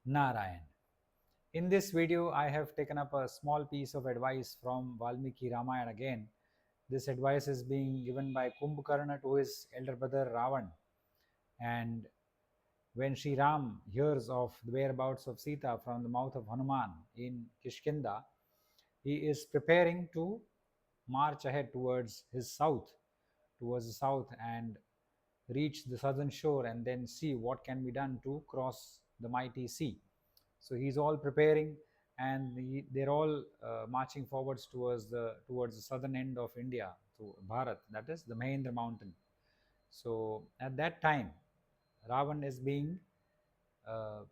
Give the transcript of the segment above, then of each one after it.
Narayan. In this video, I have taken up a small piece of advice from Valmiki Ramayana again. This advice is being given by Kumbhakarna to his elder brother Ravan. And when Sri Ram hears of the whereabouts of Sita from the mouth of Hanuman in Kishkinda, he is preparing to march ahead towards the south, and reach the southern shore and then see what can be done to cross the mighty sea. So he's all preparing, and they're all marching forwards towards the southern end of India, to Bharat, that is the Mahendra mountain. So at that time, Ravan is being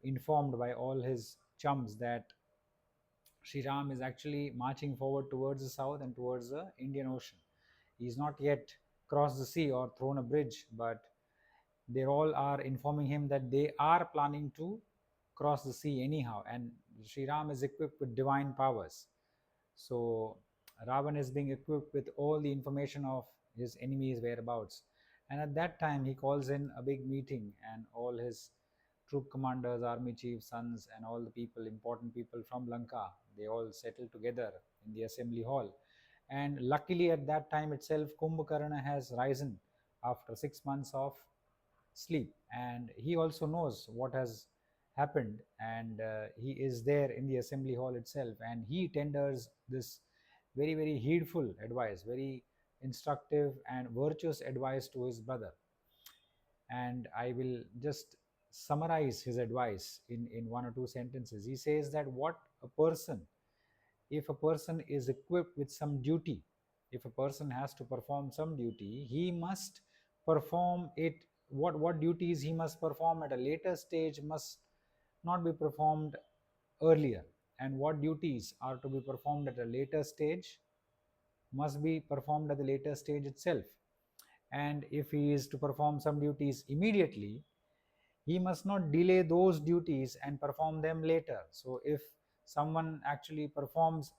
informed by all his chums that Sri Ram is actually marching forward towards the south and towards the Indian Ocean. He's not yet crossed the sea or thrown a bridge, but they all are informing him that they are planning to cross the sea anyhow, and Sri Ram is equipped with divine powers. So Ravan is being equipped with all the information of his enemy's whereabouts. And at that time, he calls in a big meeting, and all his troop commanders, army chiefs, sons, and all the people, important people from Lanka, they all settle together in the assembly hall. And luckily, at that time itself, Kumbhakarna has risen after 6 months of sleep, and he also knows what has happened, and he is there in the assembly hall itself, and he tenders this very, very heedful advice, very instructive and virtuous advice to his brother. And I will just summarize his advice in one or two sentences. He says that what a person if a person is equipped with some duty, if a person has to perform some duty, he must perform it. What duties he must perform at a later stage must not be performed earlier, and what duties are to be performed at a later stage must be performed at the later stage itself. And if he is to perform some duties immediately, he must not delay those duties and perform them later. So if someone actually performs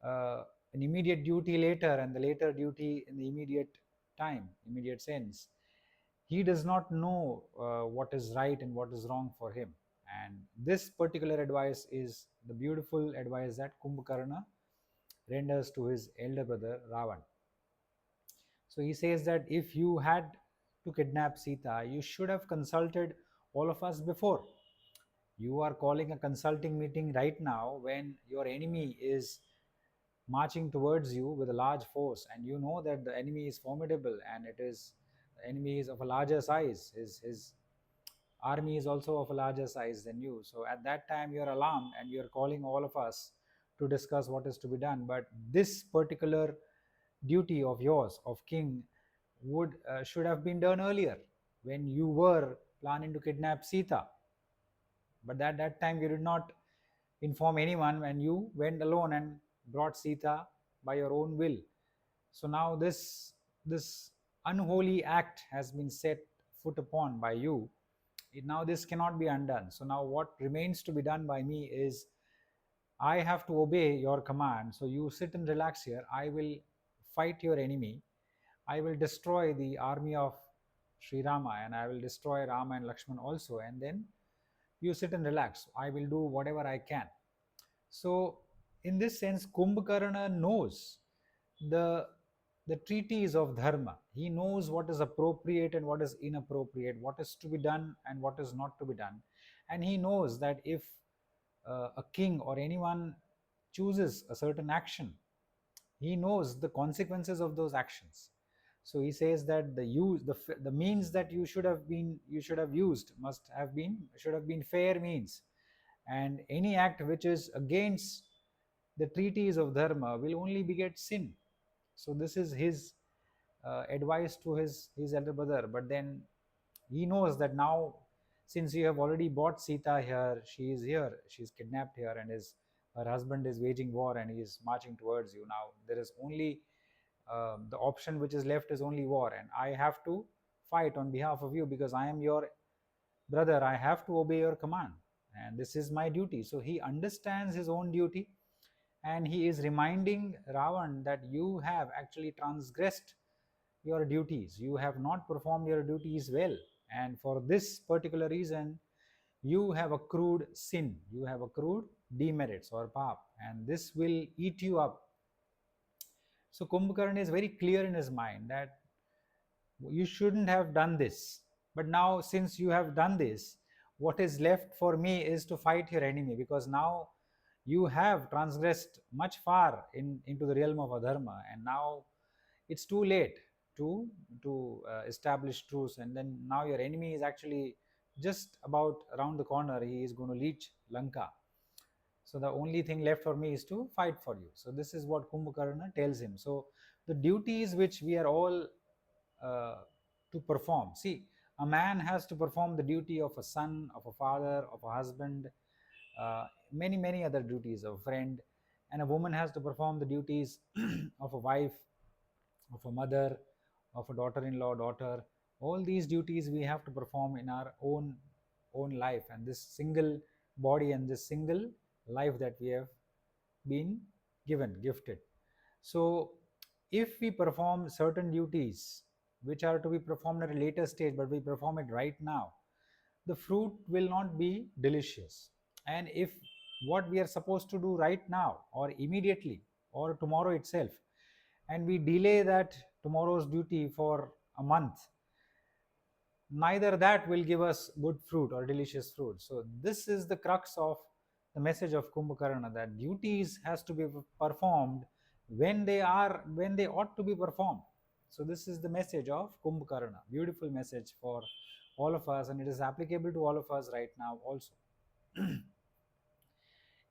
an immediate duty later and the later duty in the immediate sense, he does not know what is right and what is wrong for him. And this particular advice is the beautiful advice that Kumbhakarna renders to his elder brother Ravan. So he says that if you had to kidnap Sita, you should have consulted all of us before. You are calling a consulting meeting right now when your enemy is marching towards you with a large force, and you know that the enemy is formidable, and the enemy is of a larger size. His army is also of a larger size than you. So at that time, you're alarmed and you're calling all of us to discuss what is to be done. But this particular duty of yours, of king, would should have been done earlier, when you were planning to kidnap Sita. But at that time, you did not inform anyone, and you went alone and brought Sita by your own will. So now this unholy act has been set foot upon by you. Now this cannot be undone. So now what remains to be done by me is, I have to obey your command. So you sit and relax here. I will fight your enemy. I will destroy the army of Sri Rama, and I will destroy Rama and Lakshman also. And then you sit and relax. I will do whatever I can. So, in this sense, Kumbhakarna knows the the treaties of dharma. He knows what is appropriate and what is inappropriate, what is to be done and what is not to be done. And he knows that if a king or anyone chooses a certain action, he knows the consequences of those actions. So he says that the means that you should have used must have been should have been fair means, and any act which is against the treaties of dharma will only beget sin. So this is his advice to his elder brother. But then he knows that now, since you have already bought Sita here, she is here, she is kidnapped here, and her husband is waging war and he is marching towards you. Now there is only the option which is left is only war, and I have to fight on behalf of you because I am your brother. I have to obey your command, and this is my duty. So he understands his own duty, and he is reminding Ravan that you have actually transgressed your duties. You have not performed your duties well, and for this particular reason, you have accrued sin, you have accrued demerits or pap, and this will eat you up. So Kumbhakarna is very clear in his mind that you shouldn't have done this, but now since you have done this, what is left for me is to fight your enemy, because now you have transgressed much far into the realm of adharma, and now it's too late to establish truce, and then now your enemy is actually just about around the corner. He is going to reach Lanka, so the only thing left for me is to fight for you. So this is what Kumbhakarna tells him. So the duties which we are all uh, to perform. See, a man has to perform the duty of a son, of a father, of a husband, many other duties of a friend, and a woman has to perform the duties of a wife, of a mother, of a daughter-in-law, daughter. All these duties we have to perform in our own life, and this single body and this single life that we have been gifted. So if we perform certain duties which are to be performed at a later stage, but we perform it right now, the fruit will not be delicious. And if what we are supposed to do right now, or immediately, or tomorrow itself, and we delay that tomorrow's duty for a month, neither that will give us good fruit or delicious fruit. So this is the crux of the message of Kumbhakarna, that duties has to be performed when they ought to be performed. So this is the message of Kumbhakarna, beautiful message for all of us, and it is applicable to all of us right now also.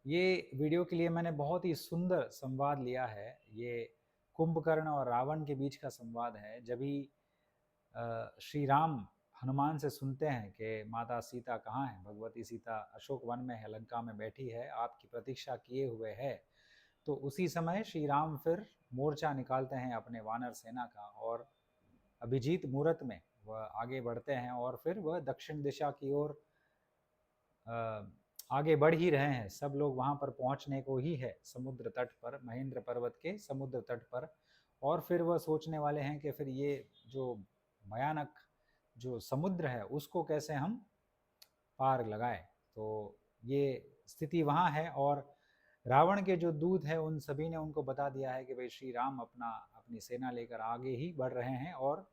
ये video के लिए मैंने बहुत ही सुंदर संवाद लिया है। ये कुंभकर्ण और रावण के बीच का संवाद है। जब ही श्री राम हनुमान से सुनते हैं कि माता सीता कहाँ है, भगवती सीता अशोक वन में है, लंका में बैठी है, आपकी प्रतीक्षा किए हुए है, तो उसी समय श्री राम फिर मोर्चा निकालते हैं अपने वानर सेना का, और अभिजीत मुहूर्त में वह आगे बढ़ते हैं, और फिर वह दक्षिण दिशा की ओर आगे बढ़ ही रहे हैं। सब लोग वहाँ पर पहुँचने को ही है, समुद्र तट पर, महेंद्र पर्वत के समुद्र तट पर, और फिर वह सोचने वाले हैं कि फिर ये जो भयानक जो समुद्र है उसको कैसे हम पार लगाएं। तो ये स्थिति वहाँ है, और रावण के जो दूत हैं उन सभी ने उनको बता दिया है कि भाई श्री राम अपनी सेना लेकर आगे ही बढ़ रहे हैं, और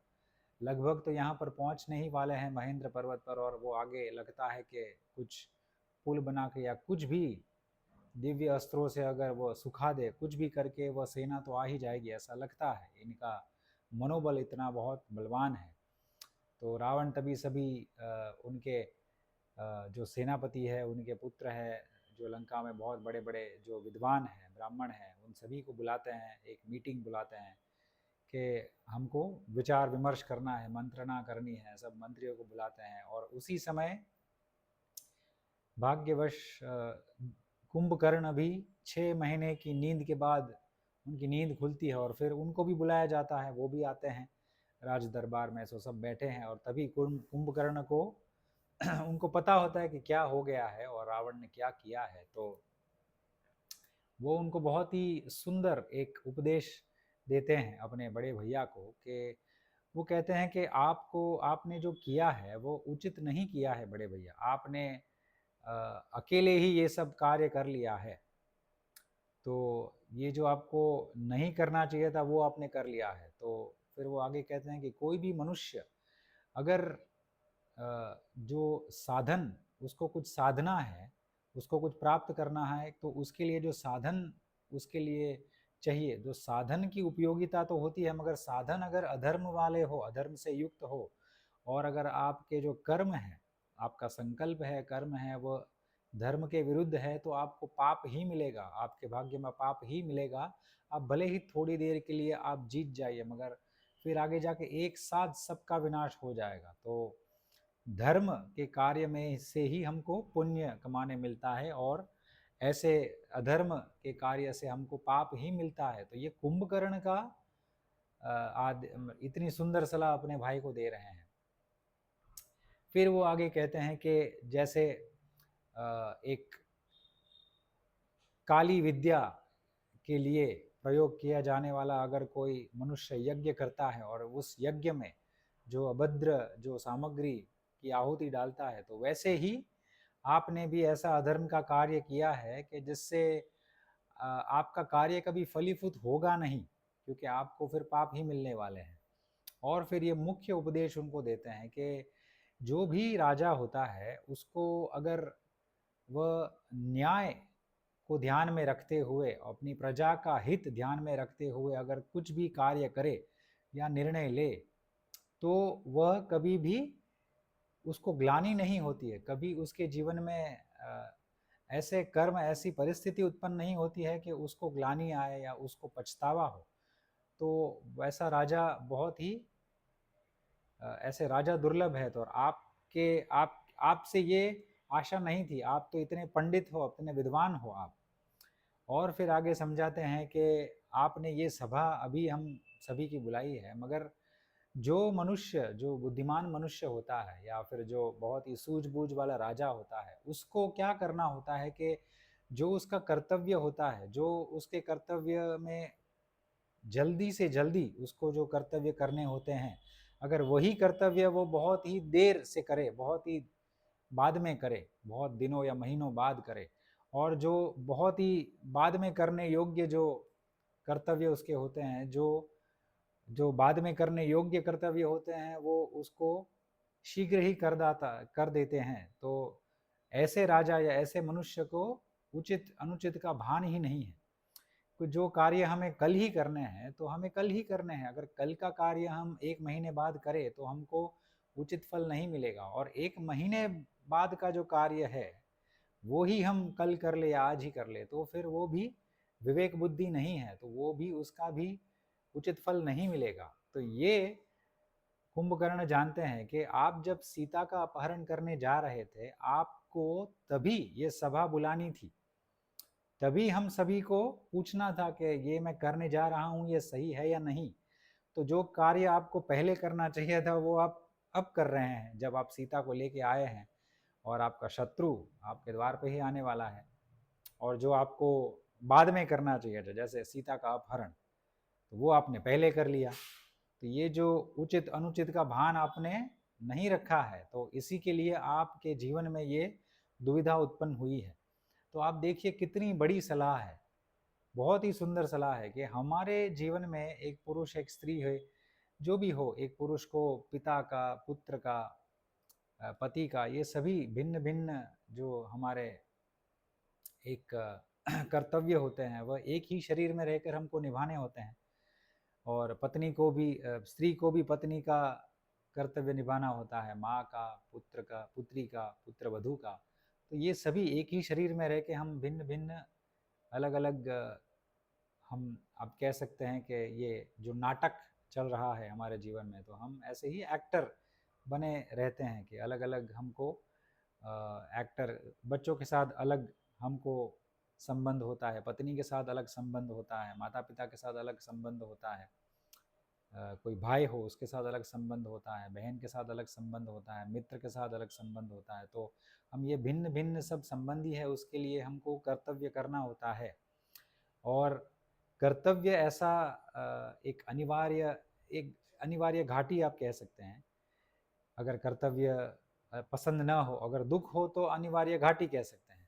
लगभग तो यहाँ पर पहुँचने ही वाले हैं महेंद्र पर्वत पर, और वो आगे लगता है कि कुछ पुल बना के या कुछ भी दिव्य अस्त्रों से अगर वो सुखा दे, कुछ भी करके वह सेना तो आ ही जाएगी, ऐसा लगता है। इनका मनोबल इतना बहुत बलवान है। तो रावण तभी सभी उनके जो सेनापति है, उनके पुत्र है, जो लंका में बहुत बड़े बड़े जो विद्वान हैं, ब्राह्मण हैं, उन सभी को बुलाते हैं, एक मीटिंग बुलाते हैं कि हमको विचार विमर्श करना है, मंत्रणा करनी है। सब मंत्रियों को बुलाते हैं, और उसी समय भाग्यवश कुंभकर्ण भी 6 महीने की नींद के बाद उनकी नींद खुलती है, और फिर उनको भी बुलाया जाता है, वो भी आते हैं राज दरबार में। सो सब बैठे हैं, और तभी कुंभकर्ण को उनको पता होता है कि क्या हो गया है और रावण ने क्या किया है। तो वो उनको बहुत ही सुंदर एक उपदेश देते हैं अपने बड़े भैया को, कि वो कहते हैं कि आपने जो किया है वो उचित नहीं किया है बड़े भैया, आपने अकेले ही ये सब कार्य कर लिया है। तो ये जो आपको नहीं करना चाहिए था वो आपने कर लिया है। तो फिर वो आगे कहते हैं कि कोई भी मनुष्य अगर जो साधन, उसको कुछ साधना है, उसको कुछ प्राप्त करना है, तो उसके लिए जो साधन उसके लिए चाहिए, जो साधन की उपयोगिता तो होती है, मगर साधन अगर अधर्म वाले हो, अधर्म से युक्त हो, और अगर आपके जो कर्म है, आपका संकल्प है, कर्म है, वो धर्म के विरुद्ध है, तो आपको पाप ही मिलेगा, आपके भाग्य में पाप ही मिलेगा। आप भले ही थोड़ी देर के लिए आप जीत जाइए, मगर फिर आगे जाके एक साथ सबका विनाश हो जाएगा। तो धर्म के कार्य में से ही हमको पुण्य कमाने मिलता है, और ऐसे अधर्म के कार्य से हमको पाप ही मिलता है। तो ये कुंभकर्ण का इतनी सुंदर सलाह अपने भाई को दे रहे हैं। फिर वो आगे कहते हैं कि जैसे एक काली विद्या के लिए प्रयोग किया जाने वाला अगर कोई मनुष्य यज्ञ करता है, और उस यज्ञ में जो अभद्र जो सामग्री की आहुति डालता है, तो वैसे ही आपने भी ऐसा अधर्म का कार्य किया है कि जिससे आपका कार्य कभी फलीभूत होगा नहीं, क्योंकि आपको फिर पाप ही मिलने वाले हैं। और फिर ये मुख्य उपदेश उनको देते हैं कि जो भी राजा होता है उसको अगर वह न्याय को ध्यान में रखते हुए, अपनी प्रजा का हित ध्यान में रखते हुए अगर कुछ भी कार्य करे या निर्णय ले, तो वह कभी भी उसको ग्लानि नहीं होती है, कभी उसके जीवन में ऐसे कर्म, ऐसी परिस्थिति उत्पन्न नहीं होती है कि उसको ग्लानि आए या उसको पछतावा हो। तो वैसा राजा बहुत ही ऐसे राजा दुर्लभ है। तो आपसे ये आशा नहीं थी, आप तो इतने पंडित हो, इतने विद्वान हो आप। और फिर आगे समझाते हैं कि आपने ये सभा अभी हम सभी की बुलाई है, मगर जो मनुष्य, जो बुद्धिमान मनुष्य होता है या फिर जो बहुत ही सूझबूझ वाला राजा होता है, उसको क्या करना होता है कि जो उसका कर्तव्य होता है, जो उसके कर्तव्य में जल्दी से जल्दी उसको जो कर्तव्य करने होते हैं, अगर वही कर्तव्य वो बहुत ही देर से करे, बहुत ही बाद में करे, बहुत दिनों या महीनों बाद करे, और जो बहुत ही बाद में करने योग्य जो कर्तव्य उसके होते हैं, जो जो बाद में करने योग्य कर्तव्य होते हैं, वो उसको शीघ्र ही कर देते हैं। तो ऐसे राजा या ऐसे मनुष्य को उचित अनुचित का भान ही नहीं है। तो जो कार्य हमें कल ही करने हैं तो हमें कल ही करने हैं। अगर कल का कार्य हम 1 महीने बाद करें तो हमको उचित फल नहीं मिलेगा, और 1 महीने बाद का जो कार्य है वो ही हम कल कर ले या आज ही कर ले, तो फिर वो भी विवेक बुद्धि नहीं है, तो वो भी उसका भी उचित फल नहीं मिलेगा। तो ये कुंभकर्ण जानते हैं कि आप जब सीता का अपहरण करने जा रहे थे, आपको तभी ये सभा बुलानी थी, तभी हम सभी को पूछना था कि ये मैं करने जा रहा हूँ, ये सही है या नहीं। तो जो कार्य आपको पहले करना चाहिए था वो आप अब कर रहे हैं, जब आप सीता को लेके आए हैं और आपका शत्रु आपके द्वार पे ही आने वाला है। और जो आपको बाद में करना चाहिए था, जैसे सीता का अपहरण, तो वो आपने पहले कर लिया। तो ये जो उचित अनुचित का भान आपने नहीं रखा है, तो इसी के लिए आपके जीवन में ये दुविधा उत्पन्न हुई है। तो आप देखिए कितनी बड़ी सलाह है, बहुत ही सुंदर सलाह है कि हमारे जीवन में एक पुरुष, एक स्त्री है, जो भी हो, एक पुरुष को पिता का, पुत्र का, पति का, ये सभी भिन्न भिन्न जो हमारे एक कर्तव्य होते हैं, वह एक ही शरीर में रहकर हमको निभाने होते हैं। और पत्नी को भी, स्त्री को भी पत्नी का कर्तव्य निभाना होता है, माँ का, पुत्र का, पुत्री का, पुत्र वधू का। तो ये सभी एक ही शरीर में रह के हम भिन्न भिन्न अलग अलग, हम आप कह सकते हैं कि ये जो नाटक चल रहा है हमारे जीवन में, तो हम ऐसे ही एक्टर बने रहते हैं कि अलग अलग हमको एक्टर, बच्चों के साथ अलग हमको संबंध होता है, पत्नी के साथ अलग संबंध होता है, माता पिता के साथ अलग संबंध होता है, कोई भाई हो उसके साथ अलग संबंध होता है, बहन के साथ अलग संबंध होता है, मित्र के साथ अलग संबंध होता है। तो हम ये भिन्न भिन्न सब संबंधी है, उसके लिए हमको कर्तव्य करना होता है। और कर्तव्य ऐसा एक अनिवार्य घाटी आप कह सकते हैं। अगर कर्तव्य पसंद ना हो, अगर दुख हो, तो अनिवार्य घाटी कह सकते हैं।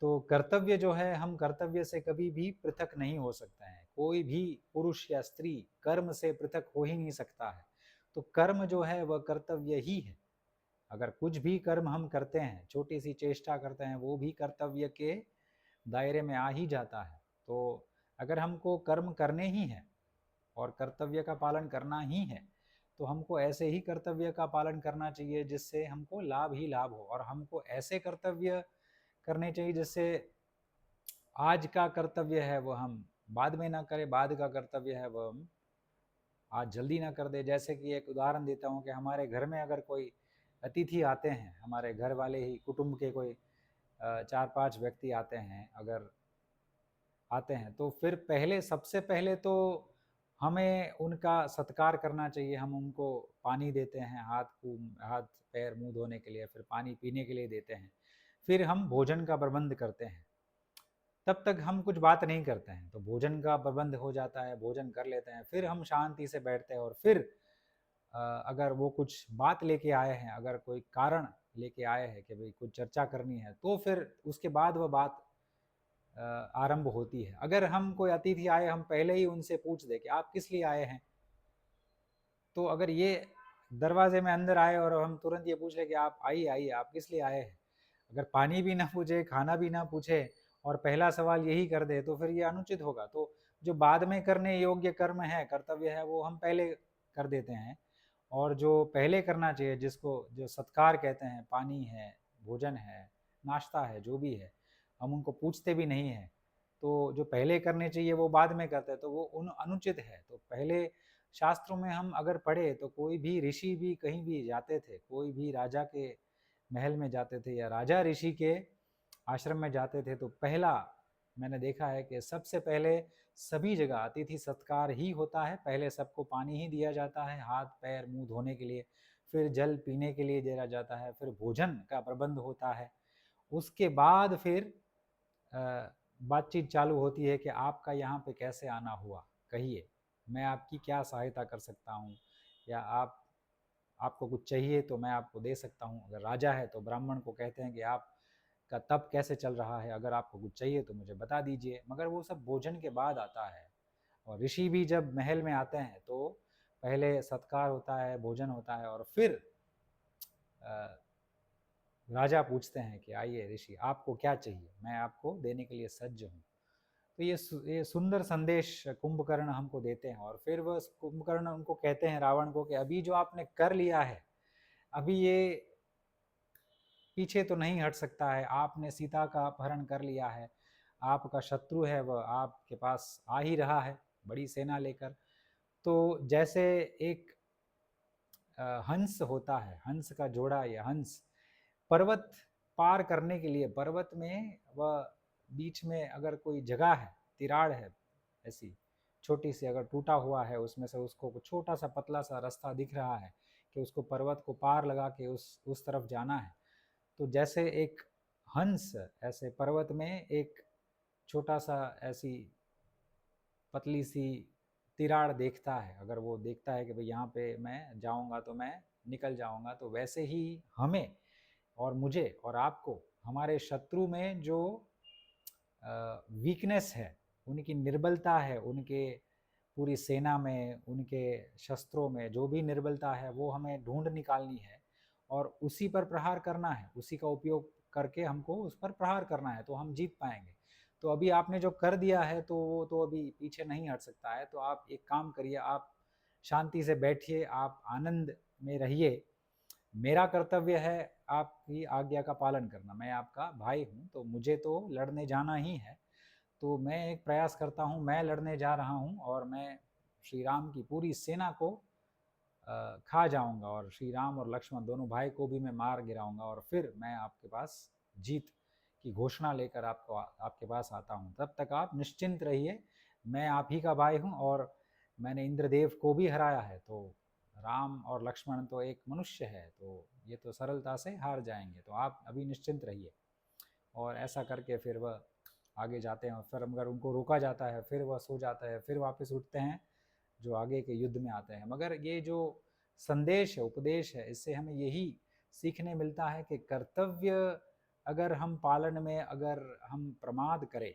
तो कर्तव्य जो है, हम कर्तव्य से कभी भी पृथक नहीं हो सकते हैं। कोई भी पुरुष या स्त्री कर्म से पृथक हो ही नहीं सकता है। तो कर्म जो है वह कर्तव्य ही है। अगर कुछ भी कर्म हम करते हैं, छोटी सी चेष्टा करते हैं, वो भी कर्तव्य के दायरे में आ ही जाता है। तो अगर हमको कर्म करने ही हैं और कर्तव्य का पालन करना ही है, तो हमको ऐसे ही कर्तव्य का पालन करना चाहिए जिससे हमको लाभ ही लाभ हो। और हमको ऐसे कर्तव्य करने चाहिए जिससे आज का कर्तव्य है वो हम बाद में ना करें, बाद का कर्तव्य है वो हम आज जल्दी ना कर दे। जैसे कि एक उदाहरण देता हूँ कि हमारे घर में अगर कोई अतिथि आते हैं, हमारे घर वाले ही कुटुंब के कोई 4-5 व्यक्ति आते हैं, अगर आते हैं, तो फिर पहले, सबसे पहले तो हमें उनका सत्कार करना चाहिए। हम उनको पानी देते हैं, हाथ पैर मुंह धोने के लिए, फिर पानी पीने के लिए देते हैं, फिर हम भोजन का प्रबंध करते हैं। तब तक हम कुछ बात नहीं करते हैं, तो भोजन का प्रबंध हो जाता है, भोजन कर लेते हैं, फिर हम शांति से बैठते हैं। और फिर अगर वो कुछ बात लेके आए हैं, अगर कोई कारण लेके आए हैं कि भाई कुछ चर्चा करनी है, तो फिर उसके बाद वह बात आरंभ होती है। अगर हम कोई अतिथि आए, हम पहले ही उनसे पूछ दे कि आप किस लिए आए हैं, तो अगर ये दरवाजे में अंदर आए और हम तुरंत ये पूछ ले कि आप आइए आइए, आप किस लिए आए हैं, अगर पानी भी ना पूछे, खाना भी ना पूछे और पहला सवाल यही कर दे, तो फिर ये अनुचित होगा। तो जो बाद में करने योग्य कर्म है, कर्तव्य है, वो हम पहले कर देते हैं, और जो पहले करना चाहिए, जिसको जो सत्कार कहते हैं, पानी है, भोजन है, नाश्ता है, जो भी है, हम उनको पूछते भी नहीं हैं। तो जो पहले करने चाहिए वो बाद में करते हैं, तो वो उन अनुचित है। तो पहले शास्त्रों में हम अगर पढ़े तो कोई भी ऋषि भी कहीं भी जाते थे, कोई भी राजा के महल में जाते थे या राजा ऋषि के आश्रम में जाते थे, तो पहला मैंने देखा है कि सबसे पहले सभी जगह अतिथि सत्कार ही होता है। पहले सबको पानी ही दिया जाता है, हाथ पैर मुंह धोने के लिए, फिर जल पीने के लिए दिया जाता है, फिर भोजन का प्रबंध होता है। उसके बाद फिर बातचीत चालू होती है कि आपका यहाँ पे कैसे आना हुआ, कहिए मैं आपकी क्या सहायता कर सकता हूँ, या आपको कुछ चाहिए तो मैं आपको दे सकता हूँ। अगर राजा है तो ब्राह्मण को कहते हैं कि आपका तप कैसे चल रहा है, अगर आपको कुछ चाहिए तो मुझे बता दीजिए। मगर वो सब भोजन के बाद आता है। और ऋषि भी जब महल में आते हैं तो पहले सत्कार होता है, भोजन होता है, और फिर राजा पूछते हैं कि आइए ऋषि, आपको क्या चाहिए, मैं आपको देने के लिए सज्ज हूँ। तो ये सुंदर संदेश कुंभकर्ण हमको देते हैं। और फिर वह कुंभकर्ण उनको कहते हैं, रावण को, कि अभी जो आपने कर लिया है, अभी ये पीछे तो नहीं हट सकता है। आपने सीता का अपहरण कर लिया है, आपका शत्रु है वह आपके पास आ ही रहा है बड़ी सेना लेकर। तो जैसे एक हंस होता है, हंस का जोड़ा या हंस पर्वत पार करने के लिए, पर्वत में वह बीच में अगर कोई जगह है, तिराड़ है ऐसी छोटी सी, अगर टूटा हुआ है, उसमें से उसको छोटा सा पतला सा रास्ता दिख रहा है कि उसको पर्वत को पार लगा के उस तरफ जाना है। तो जैसे एक हंस ऐसे पर्वत में एक छोटा सा ऐसी पतली सी तिराड़ देखता है, अगर वो देखता है कि भाई यहाँ पे मैं जाऊँगा तो मैं निकल जाऊँगा, तो वैसे ही हमें और मुझे और आपको हमारे शत्रु में जो वीकनेस है, उनकी निर्बलता है, उनके पूरी सेना में, उनके शस्त्रों में जो भी निर्बलता है, वो हमें ढूंढ निकालनी है और उसी पर प्रहार करना है। उसी का उपयोग करके हमको उस पर प्रहार करना है, तो हम जीत पाएंगे। तो अभी आपने जो कर दिया है तो वो तो अभी पीछे नहीं हट सकता है। तो आप एक काम करिए, आप शांति से बैठिए, आप आनंद में रहिए। मेरा कर्तव्य है आपकी आज्ञा का पालन करना। मैं आपका भाई हूँ, तो मुझे तो लड़ने जाना ही है। तो मैं एक प्रयास करता हूँ, मैं लड़ने जा रहा हूँ और मैं श्री राम की पूरी सेना को खा जाऊंगा, और श्री राम और लक्ष्मण दोनों भाई को भी मैं मार गिराऊंगा, और फिर मैं आपके पास जीत की घोषणा लेकर आपके पास आता हूँ। तब तक आप निश्चिंत रहिए, मैं आप ही का भाई हूँ, और मैंने इंद्रदेव को भी हराया है। तो राम और लक्ष्मण तो एक मनुष्य है, तो ये तो सरलता से हार जाएंगे, तो आप अभी निश्चिंत रहिए। और ऐसा करके फिर वह आगे जाते हैं, और फिर अगर उनको रोका जाता है फिर वह सो जाता है, फिर वापस उठते हैं, जो आगे के युद्ध में आते हैं। मगर ये जो संदेश है, उपदेश है, इससे हमें यही सीखने मिलता है कि कर्तव्य अगर हम पालन में अगर हम प्रमाद करें,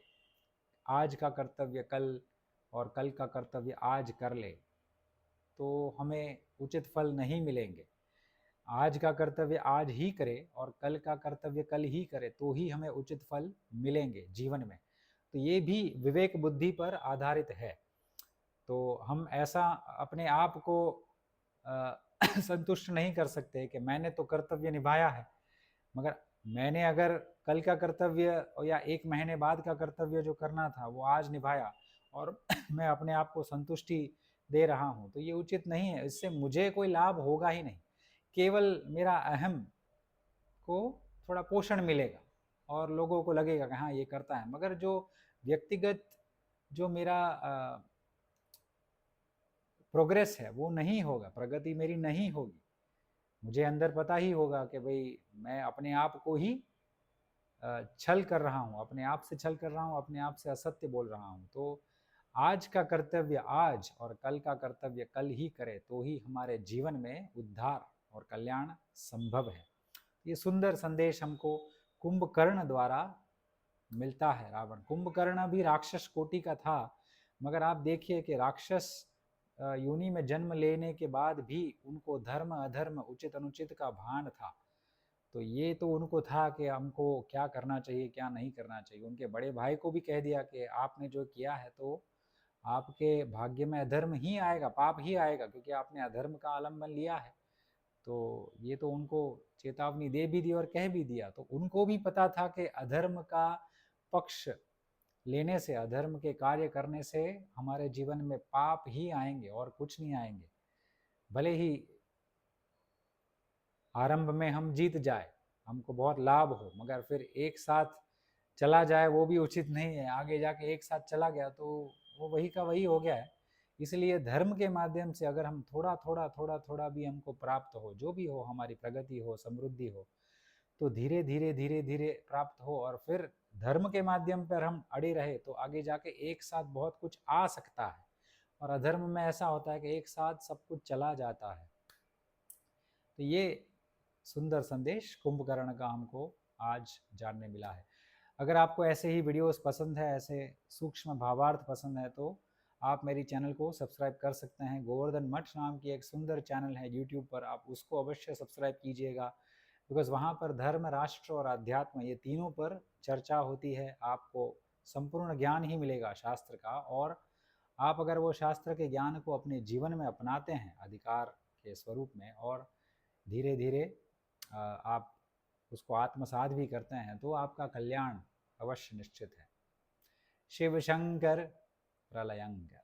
आज का कर्तव्य कल और कल का कर्तव्य आज कर ले, तो हमें उचित फल नहीं मिलेंगे। आज का कर्तव्य आज ही करे और कल का कर्तव्य कल ही करे, तो ही हमें उचित फल मिलेंगे जीवन में। तो ये भी विवेक बुद्धि पर आधारित है। तो हम ऐसा अपने आप को संतुष्ट नहीं कर सकते कि मैंने तो कर्तव्य निभाया है, मगर मैंने अगर कल का कर्तव्य या एक महीने बाद का कर्तव्य जो करना था वो आज निभाया और मैं अपने आप को संतुष्टि दे रहा हूँ, तो ये उचित नहीं है। इससे मुझे कोई लाभ होगा ही नहीं, केवल मेरा अहम को थोड़ा पोषण मिलेगा और लोगों को लगेगा कि हाँ ये करता है। मगर जो व्यक्तिगत जो मेरा प्रोग्रेस है वो नहीं होगा, प्रगति मेरी नहीं होगी। मुझे अंदर पता ही होगा कि भाई मैं अपने आप को ही छल कर रहा हूँ, अपने आप से छल कर रहा हूँ, अपने आप से असत्य बोल रहा हूँ। तो आज का कर्तव्य आज और कल का कर्तव्य कल ही करें, तो ही हमारे जीवन में उद्धार और कल्याण संभव है। ये सुंदर संदेश हमको कुंभकर्ण द्वारा मिलता है। रावण, कुंभकर्ण भी राक्षस कोटि का था, मगर आप देखिए कि राक्षस योनि में जन्म लेने के बाद भी उनको धर्म अधर्म उचित अनुचित का भान था। तो ये तो उनको था कि हमको क्या करना चाहिए क्या नहीं करना चाहिए। उनके बड़े भाई को भी कह दिया कि आपने जो किया है तो आपके भाग्य में अधर्म ही आएगा, पाप ही आएगा, क्योंकि आपने अधर्म का आलम्बन लिया है। तो ये तो उनको चेतावनी दे भी दी और कह भी दिया। तो उनको भी पता था कि अधर्म का पक्ष लेने से, अधर्म के कार्य करने से हमारे जीवन में पाप ही आएंगे और कुछ नहीं आएंगे। भले ही आरंभ में हम जीत जाए, हमको बहुत लाभ हो, मगर फिर एक साथ चला जाए वो भी उचित नहीं है। आगे जाके एक साथ चला गया तो वो वही का वही हो गया है। इसलिए धर्म के माध्यम से अगर हम थोड़ा थोड़ा थोड़ा थोड़ा भी हमको प्राप्त हो, जो भी हो, हमारी प्रगति हो, समृद्धि हो, तो धीरे धीरे धीरे धीरे प्राप्त हो, और फिर धर्म के माध्यम पर हम अड़े रहे तो आगे जाके एक साथ बहुत कुछ आ सकता है। और अधर्म में ऐसा होता है कि एक साथ सब कुछ चला जाता है। तो ये सुंदर संदेश कुंभकर्ण का हमको आज जानने मिला है। अगर आपको ऐसे ही वीडियोस पसंद है, ऐसे सूक्ष्म भावार्थ पसंद है, तो आप मेरी चैनल को सब्सक्राइब कर सकते हैं। गोवर्धन मठ नाम की एक सुंदर चैनल है यूट्यूब पर, आप उसको अवश्य सब्सक्राइब कीजिएगा, बिकॉज़ वहाँ पर धर्म, राष्ट्र और अध्यात्म ये तीनों पर चर्चा होती है। आपको संपूर्ण ज्ञान ही मिलेगा शास्त्र का, और आप अगर वो शास्त्र के ज्ञान को अपने जीवन में अपनाते हैं अधिकार के स्वरूप में, और धीरे धीरे आप उसको आत्मसात भी करते हैं, तो आपका कल्याण अवश्य निश्चित है। शिव शंकर प्रलयंकर।